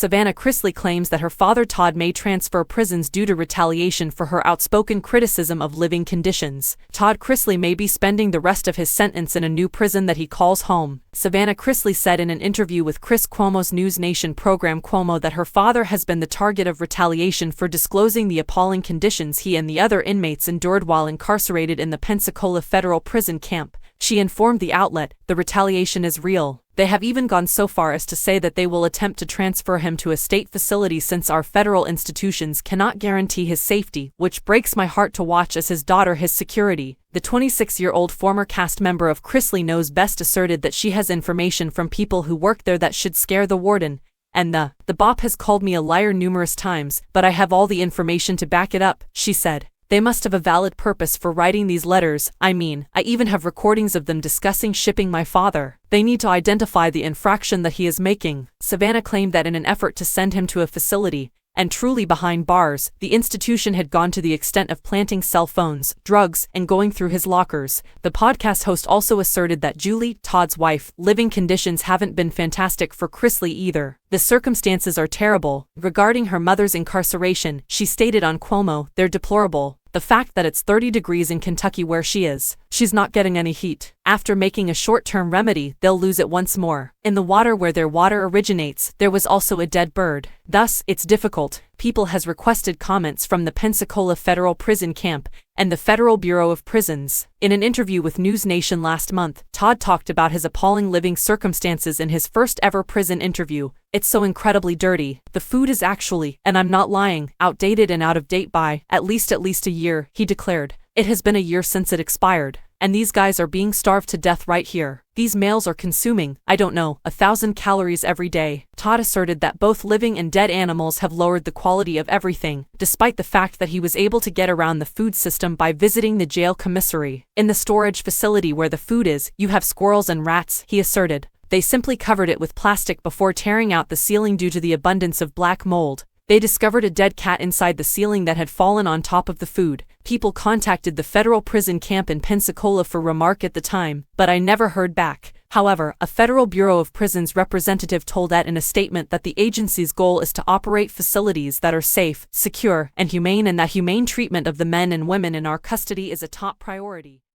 Savannah Chrisley claims that her father Todd may transfer prisons due to retaliation for her outspoken criticism of living conditions. Todd Chrisley may be spending the rest of his sentence in a new prison that he calls home. Savannah Chrisley said in an interview with Chris Cuomo's News Nation program Cuomo that her father has been the target of retaliation for disclosing the appalling conditions he and the other inmates endured while incarcerated in the Pensacola federal prison camp. She informed the outlet, "The retaliation is real. They have even gone so far as to say that they will attempt to transfer him to a state facility since our federal institutions cannot guarantee his safety, which breaks my heart to watch as his daughter his security." The 26-year-old former cast member of Chrisley Knows Best asserted that she has information from people who work there that should scare the warden, and the BOP has called me a liar numerous times, but I have all the information to back it up, she said. They must have a valid purpose for writing these letters. I mean, I even have recordings of them discussing shipping my father. They need to identify the infraction that he is making. Savannah claimed that in an effort to send him to a facility, and truly behind bars, the institution had gone to the extent of planting cell phones, drugs, and going through his lockers. The podcast host also asserted that Julie, Todd's wife, living conditions haven't been fantastic for Chrisley either. The circumstances are terrible. Regarding her mother's incarceration, she stated on Cuomo, "They're deplorable. The fact that it's 30 degrees in Kentucky where she is, she's not getting any heat. After making a short-term remedy, they'll lose it once more. In the water where their water originates, there was also a dead bird. Thus, it's difficult." People has requested comments from the Pensacola Federal Prison Camp and the Federal Bureau of Prisons. In an interview with News Nation last month, Todd talked about his appalling living circumstances in his first ever prison interview. "It's so incredibly dirty. The food is actually, and I'm not lying, outdated and out of date by at least a year," he declared. "It has been a year since it expired. And these guys are being starved to death right here. These males are consuming, I don't know, 1,000 calories every day." Todd asserted that both living and dead animals have lowered the quality of everything, despite the fact that he was able to get around the food system by visiting the jail commissary. "In the storage facility where the food is, you have squirrels and rats," he asserted. "They simply covered it with plastic before tearing out the ceiling due to the abundance of black mold. They discovered a dead cat inside the ceiling that had fallen on top of the food. People contacted the federal prison camp in Pensacola for remark at the time, but I never heard back." However, a Federal Bureau of Prisons representative told that in a statement that the agency's goal is to operate facilities that are safe, secure, and humane, and that humane treatment of the men and women in our custody is a top priority.